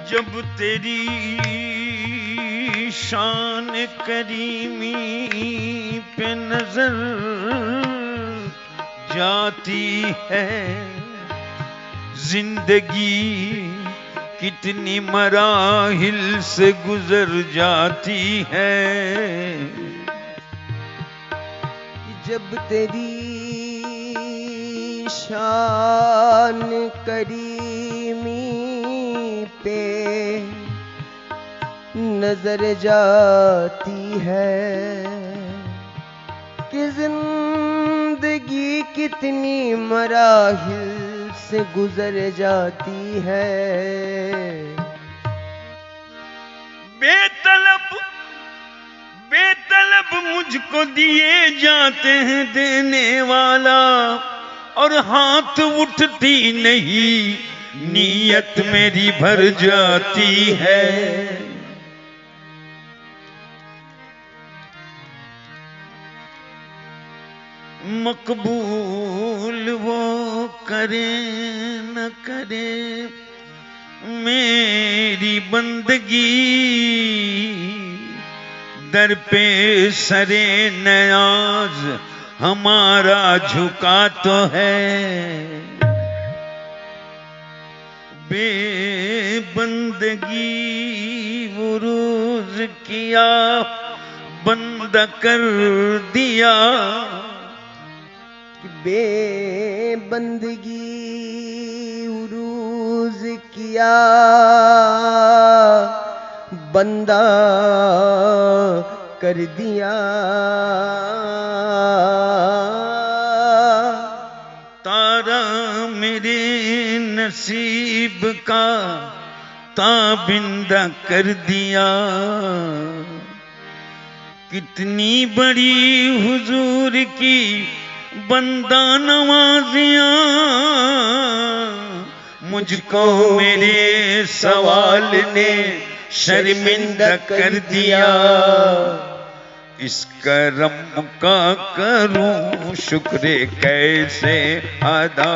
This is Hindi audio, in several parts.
जब तेरी शान करीमी पे नजर जाती है, जिंदगी कितनी मराहिल से गुजर जाती है। जब तेरी शान करीमी पे नजर जाती है कि जिंदगी कितनी मराहिल से गुजर जाती है। बेतलब मुझको दिए जाते हैं देने वाला, और हाथ उठती नहीं नीयत मेरी भर जाती है। मकबूल वो करे न करे मेरी बंदगी, दर पे सरे नयाज हमारा झुका तो है। बेबंदगी वो रोज किया बंद कर दिया, बेबंदगी उरूज किया बंदा कर दिया। तारा मेरे नसीब का ताबिंदा कर दिया। कितनी बड़ी हुजूर की बंदा नवाजियां, मुझको मेरे सवाल ने शर्मिंदा कर दिया। इस करम का करूं शुक्र कैसे अदा,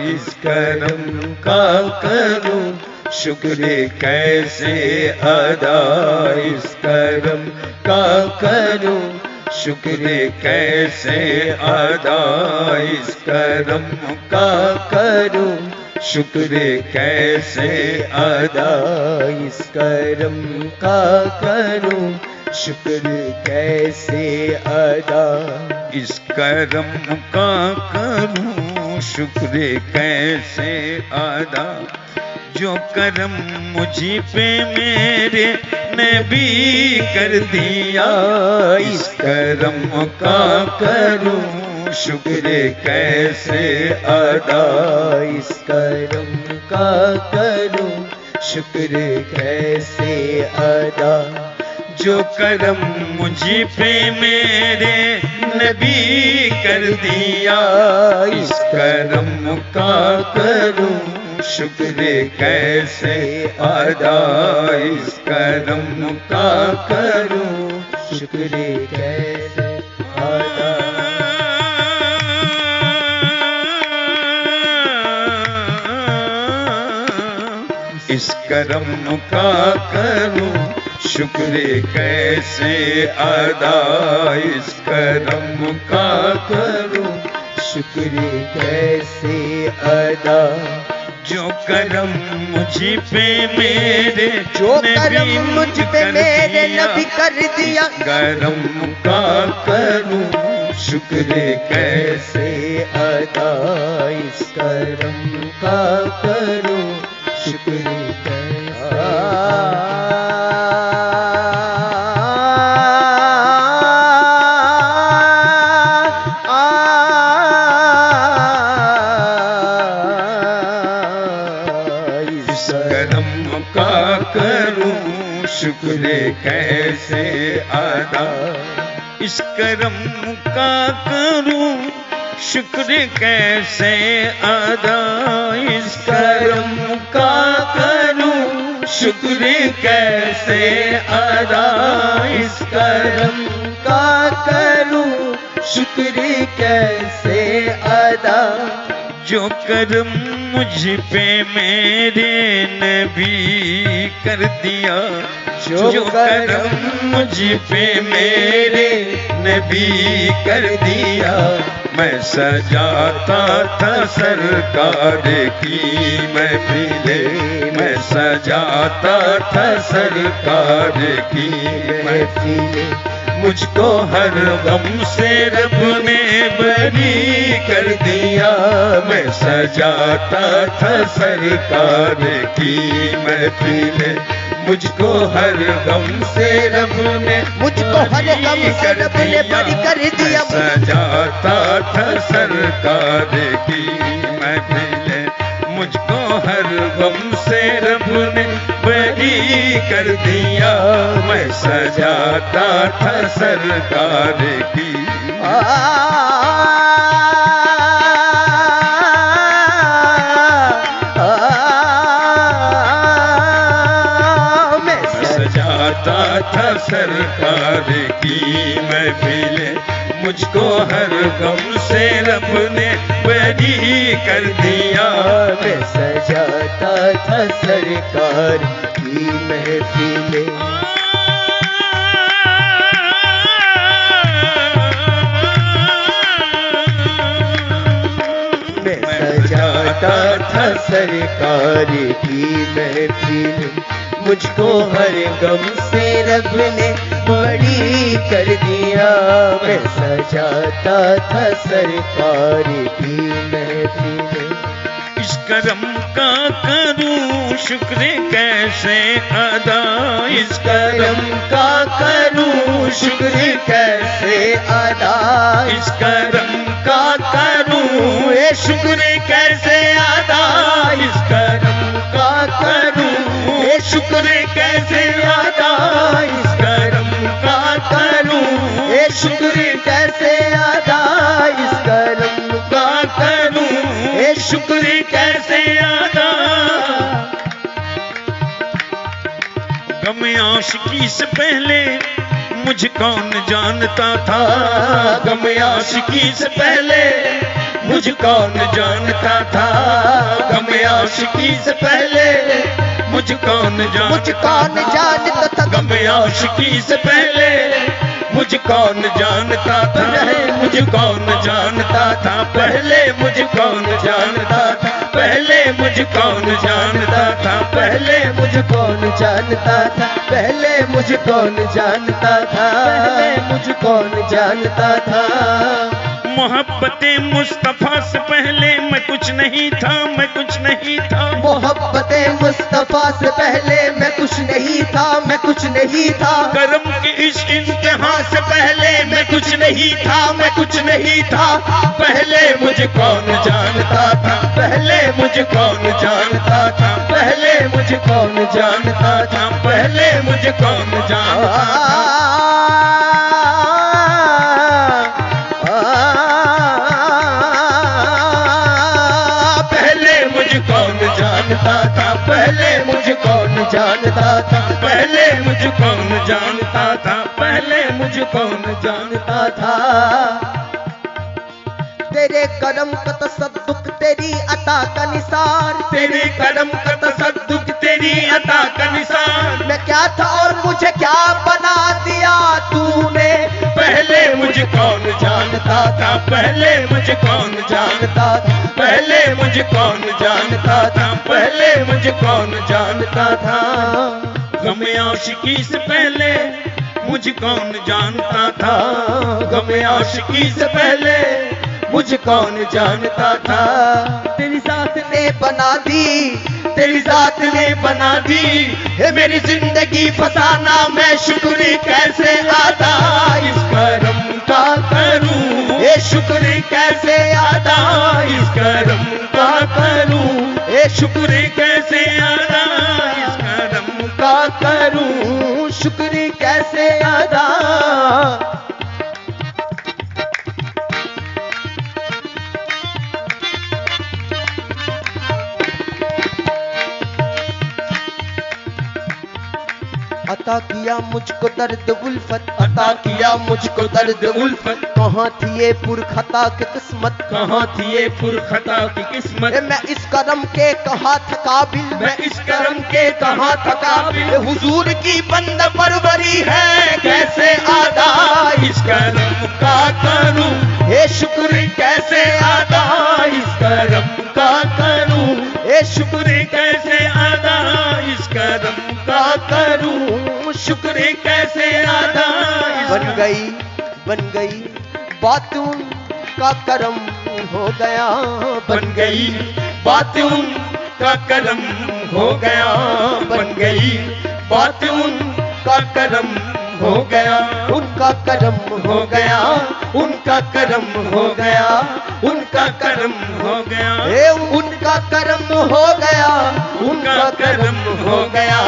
इस करम का करूं शुक्र कैसे अदा, इस करम का करूं शुक्र कैसे अदा, इस करम का करूं शुक्र कैसे अदा, इस करम का करूं शुक्र कैसे अदा, इस करम का करूं शुक्र कैसे अदा। जो करम मुझी पे मेरे नबी कर दिया, इस करम का करूं शुक्र कैसे अदा, इस करम का करूं शुक्र कैसे अदा। जो करम मुझे पे मेरे नबी कर दिया, इस करम का करूं शुक्र कैसे अदा, इस करम का करूं शुक्र कैसे अदा। इस करम का करूं शुक्र कैसे अदा, इस करम का करूं शुक्र कैसे अदा। जो करम मुझे पे मेरे, जो करम मुझ पे मेरे नबी कर दिया, करम का करूं शुक्र कैसे अदा, इस करम का करूं शुक्र कैसे शुक्र कैसे अदा, इस करम का करूं शुक्र कैसे अदा, इस करम का करूं शुक्र कैसे अदा, इस करम का करूं शुक्र कैसे अदा। जो करम मुझ पे मेरे नबी कर दिया जो जो करम मुझ पे मेरे नबी कर दिया। मैं सजाता था सरकार की महफिले, मैं सजाता था सरकार की महफिले। मुझको हर गम से रब ने बरी कर दिया। मैं सजाता था सरकार की महफिले, मुझको हर गम से रब ने मुझको हर गम से रब ने बरी कर दिया। सजाता था सरकार की महफिले, मुझको हर गम से रब ने बरी कर दिया। मैं सजाता था सरकार की। मैं सजाता था सरकार की महफिले, मुझको हर गम से रब ने बरी कर दिया। मैं सजाता था सरकार की महफिले। मैं सजाता था सरकार की महफिल, मुझको हर गम से रब ने बड़ी कर दिया। मैं सजाता था सरकार की महफिल। इस करम का करूं शुक्र कैसे अदा, इस करम का करूं शुक्र कैसे अदा, इस करम का करूं ये शुक्र कैसे अदा, इस करम का करूं ये शुक्र कैसे अदा, इस करम का करूं ये शुक्र कैसे अदा, इस करम का करूं ये शुक्र कैसे अदा। गम आशिकी से पहले मुझे कौन जानता था, गम आशिकी से पहले मुझे कौन जानता था, गम आशिकी से पहले मुझे कौन मुझे कौन जानता था, गम आशिकी से पहले मुझे कौन जानता था, मुझे कौन जानता था, पहले मुझे कौन जानता था, पहले मुझे कौन जानता था, पहले मुझे कौन जानता था, पहले मुझे कौन जानता था, पहले मुझे कौन जानता था। मोहब्बते मुस्तफा से पहले मैं कुछ नहीं था, मैं कुछ नहीं था। मोहब्बते मुस्तफा से पहले मैं कुछ नहीं था, मैं कुछ नहीं था। करम के इस इम्तिहान से पहले मैं कुछ नहीं था, मैं कुछ नहीं था। पहले मुझे कौन जानता था, पहले मुझे कौन जानता था, पहले मुझे कौन जानता था, पहले मुझे कौन जानता था। पहले मुझे कौन जानता था, पहले मुझे कौन जानता था, पहले मुझे कौन जानता था, पहले मुझे कौन जानता था। तेरे करम का तसद्दुक तेरी अता का निसार, तेरे करम का तसद्दुक तेरी अता का निसार। मैं क्या था और मुझे क्या बना दिया तूने, पहले मुझे कौन जानता था, पहले मुझे कौन जानता था, पहले मुझे कौन जानता था, पहले मुझे कौन जानता था। गम आशिकी से पहले मुझे कौन जानता था, गम आशिकी से पहले मुझे कौन जानता था। तेरी साथ ने बना दी, तेरी साथ ने बना दी है मेरी जिंदगी फसाना, मैं शुक्र कैसे अदा इस करम का करूं, ये शुक्र कैसे अदा इस करम का करूं, ये शुक्र कैसे अदा इस करम का करूं, शुक्र कैसे अदा। अता किया मुझको दर्द उल्फत, अता किया मुझको दर्द उल्फत। कहाँ थी ये पुरखता की किस्मत, कहाँ थी ये पुरखता की किस्मत। मैं इस करम के कहाँ था काबिल, मैं इस करम के कहाँ था काबिल। हुजूर की बंद परवरी है कैसे अदा इस करम का करूं, हे शुक्र कैसे अदा इस करम का करूं। हे शुक्र शुक्र कैसे अदा इस करम का करूं। शुक्र कैसे अदा इस बन गई बात उनका करम हो गया, बन गई बात उनका करम हो गया। बन गई बात उनका करम हो गया। उनका करम हो गया, उनका करम हो गया। उनका करम हो गया। हे उनका करम हो गया, उनका करम हो गया।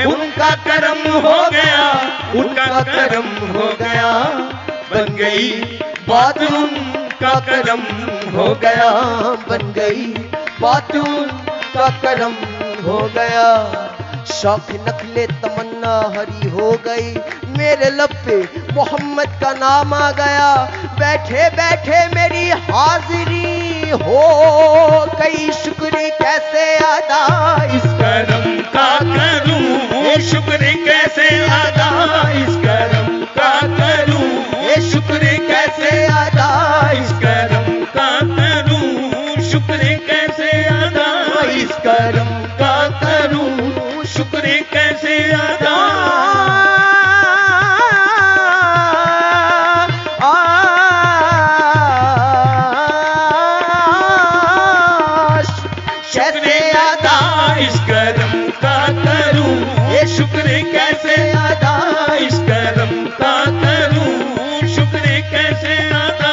उनका करम हो गया। उनका करम हो गया। बन गई बात उनका करम हो गया। बन गई बात उनका करम हो गया। शौक नखले तमन्ना हरी हो गई, मेरे लब पे मोहम्मद का नाम आ गया। बैठे बैठे मेरी हाजिरी हो गई, शुक्र कैसे अदा इस करम का करूं। शुक्र कैसे अदा इस करम का करूं। शुक्र कैसे अदा इस करम का करूं। शुक्र कैसे अदा इस करम का करूं। शुक्र कैसे अदा कैसे अदा इस करम का करूं। ये शुक्र कैसे अदा इस करम का करूं। शुक्र कैसे अदा।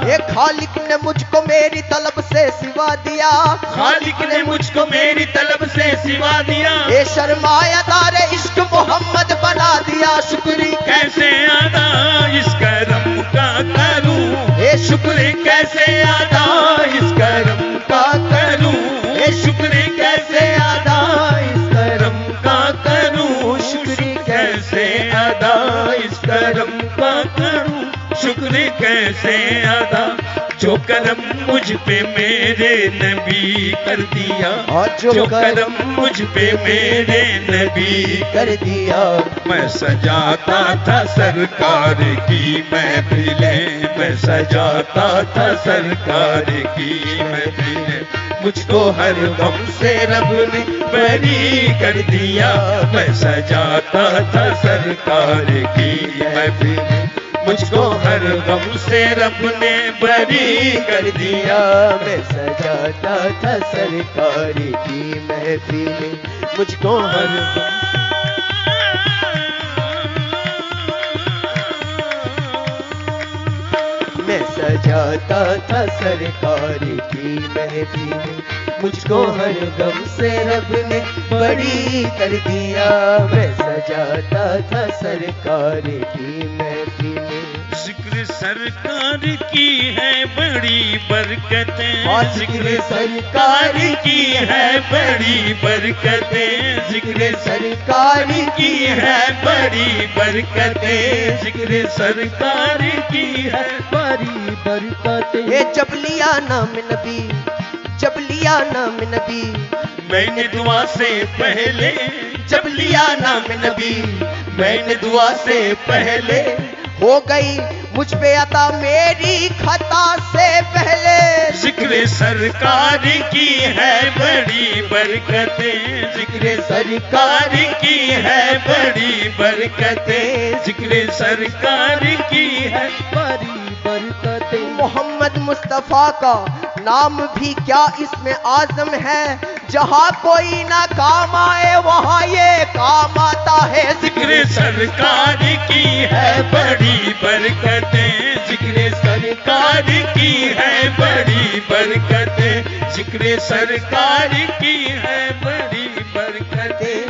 ये खालिक ने मुझको मेरी तलब से सिवा दिया, खालिक ने मुझको मेरी तलब से सिवा दिया। ये शर्माया तारे इश्क मोहम्मद बना दिया। शुक्र कैसे अदा इस करम का करूं। ये शुक्र कैसे अदा इस करम का करूं। ये शुक्र कैसे अदा इस करम का करूं। शुक्र कैसे अदा इस करम का करूं। शुक्र कैसे अदा। जो करम मुझ पे मेरे नबी कर दिया। जो करम मुझ पे मेरे नबी कर दिया। मैं सजाता था सरकार की महफिलें। मैं सजाता था सरकार की महफिलें। मुझको हर गम से रब ने बरी कर दिया। मैं सजाता था सरकार की महफिलें। मुझको हर गम से रब ने बरी कर दिया। मैं सजाता था सरकार की महफिल, मुझको हर मैं सजाता था सरकार की महफिल, मुझको हर गम से रब ने बड़ी कर दिया। मैं सजाता था सरकार की महफिल। जिक्र सरकार की है बड़ी बरकतें। जिक्र सरकार की है बड़ी बरकतें। जिक्र सरकार की है बड़ी बरकतें। जिक्र सरकार की है बड़ी बरकतें। ये जब लिया नाम नबी, जब लिया नाम नबी, मैंने दुआ से पहले जब लिया नाम नबी। मैंने दुआ से पहले हो गई मुझ पे अता मेरी खता से पहले। जिक्र सरकार की है बड़ी बरकतें। जिक्र सरकार की है बड़ी बरकतें। जिक्र सरकार की है बड़ी बरकतें। मोहम्मद मुस्तफा का नाम भी क्या इसमें आजम है। जहाँ कोई ना काम आए वहाँ ये काम आता है। जिक्र सरकार की है बड़ी बरकतें। जिक्र सरकार की है बड़ी बरकतें। जिक्र सरकार की है बड़ी बरकतें।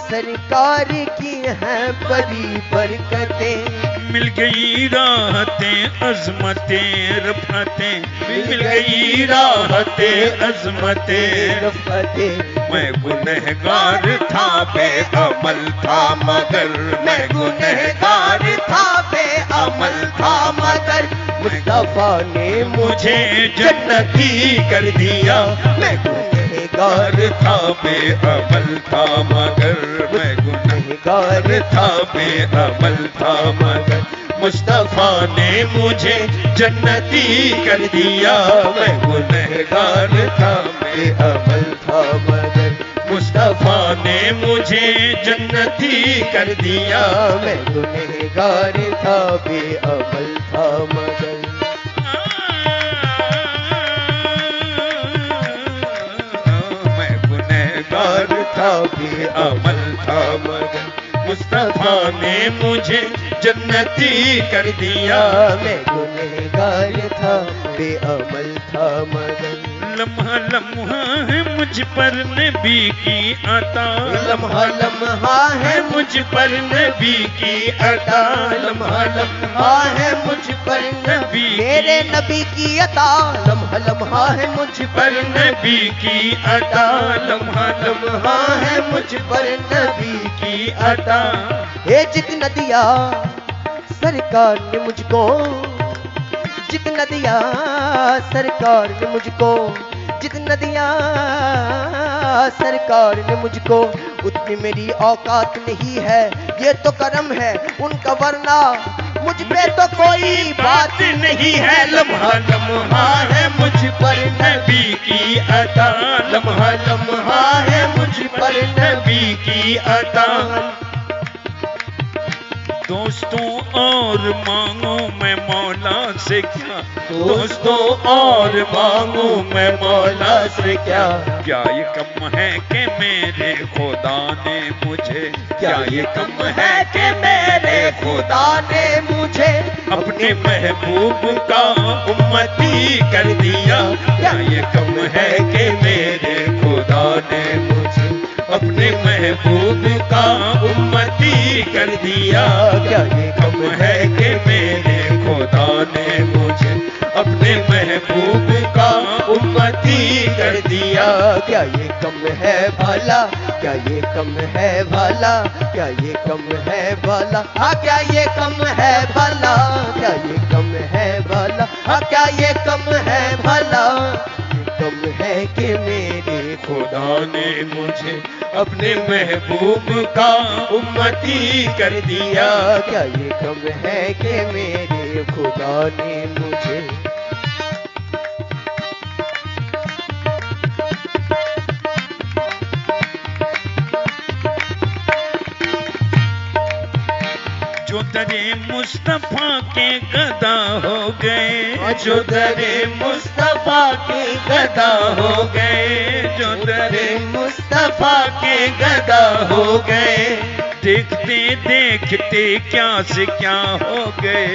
सरकार की है बड़ी बरकतें। मिल गई राहतें अजमतें रफ़तें। मिल गई राहतें अजमतें रफ़तें। मैं गुनहगार था, बेअमल था मगर मैं गुनहगार था, बेअमल था मगर मुस्तफा ने मुझे जन्नती कर दिया। मैं गुनहगार था, बेअमल था मगर मैं गुनहगार था, बेअमल था मगर मुस्तफा ने मुझे जन्नती कर दिया। मैं गुनहगार था, बेअमल था मगर मुस्तफा ने मुझे जन्नती कर दिया। मैं गुनहगार था, बेअमल था मगर मैं गुनहगार था, बेअमल था मगर मुस्तफा ने मुझे जन्नती कर दिया। मैं गुनहगार था, बेअमल था मगर लम्हा लम्हा है मुझ पर नबी की अता, लम्हा लम्हा है मुझ पर नबी की अता, लम्हा लम्हा है मुझ पर नबी मेरे नबी की अता, लम्हा लम्हा है मुझ पर नबी की अता, लम्हा लम्हा है मुझ पर नबी की अता। ये जितना दिया सरकार ने मुझको, जितना दिया सरकार ने मुझको, जितना दिया सरकार ने मुझको, उतनी मेरी औकात नहीं है। ये तो करम है उनका, वरना मुझ पे तो कोई बात नहीं है। लम्हा लम्हा है मुझ पर नबी की अता, लम्हा लम्हा है मुझ पर नबी की अता। दोस्तों और मांगो मैं मौला से क्या, दोस्तों और मांगो मैं मौला से क्या। क्या ये कम है कि मेरे खुदा ने मुझे, क्या ये कम है कि मेरे खुदा ने मुझे अपने महबूब का उम्मती कर दिया। क्या ये कम है कि मेरे खुदा ने मुझे अपने महबूब का उम्मती कर दिया। क्या ये कम है कि मेरे खुदा ने मुझे अपने महबूब का उम्मती कर दिया। क्या ये कम है भला, क्या ये कम है भला, क्या ये कम है भला, हाँ क्या ये कम है भला, क्या ये कम है भला, हाँ क्या ये कम है भला। कम है कि मेरे खुदा ने मुझे अपने महबूब का उम्मती कर दिया। क्या ये कम है कि मेरे खुदा ने मुझे जो दरे मुस्तफा के गदा हो गए, जो दरे मुस्तफा के गदा हो गए, जो दरे मुस्तफा के गदा हो गए। देखते देखते क्या से क्या हो गए,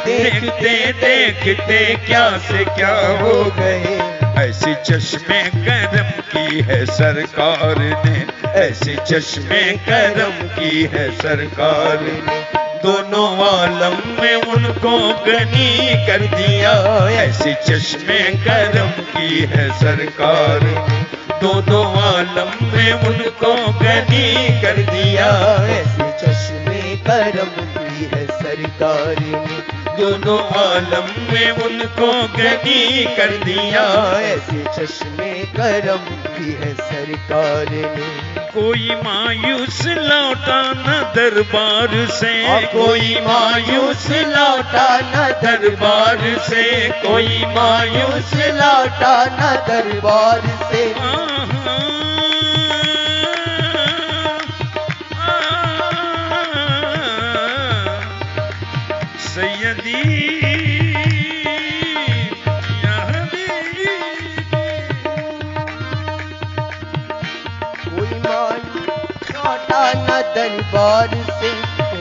देखते देखते क्या से क्या हो गए। ऐसी चश्मे करम की है सरकार ने, ऐसी चश्मे करम की है सरकार ने। दोनों आलम में उनको गनी कर दिया। ऐसी चश्मे करम की है सरकार ने, दोनों आलम में उनको गनी कर दिया। ऐसे चश्मे करम की है सरकार ने, दोनों आलम में उनको गनी कर दिया। ऐसे चश्मे करम की है सरकार ने। कोई मायूस लौटा न दरबार से, कोई मायूस लौटा न दरबार से, कोई मायूस लौटा न दरबार से। सैयदी या हबीबी, कोई मायूस लौटा न दरबार से,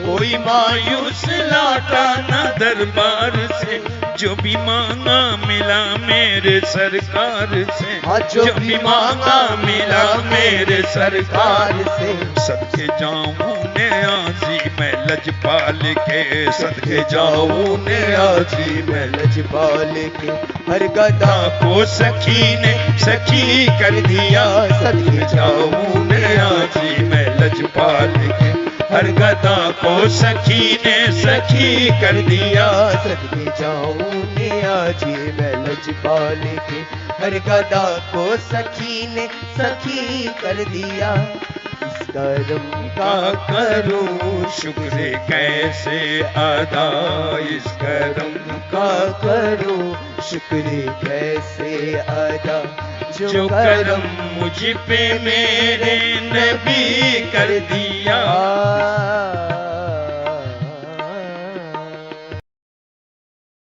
कोई मायूस लौटा न दरबार से। जो भी मांगा मिला मेरे सरकार से, जो भी मांगा मिला मेरे सरकार से। सबके जाऊं ने आजी मैं लजपाल के सदके जाऊं ने आजी मैं लजपाल के हर गदा को सखी ने सखी कर दिया सदके जाऊं ने आजी मैं लजपाल के हर गदा को सखी ने सखी कर दिया सदके जाऊं ने आजी मैं लजपाल के हर गदा को सखी ने सखी कर दिया। इस करम का करूं शुक्र कैसे अदा इस करम का करूं शुक्र कैसे अदा जो करम मुझ पे मेरे नबी कर दिया।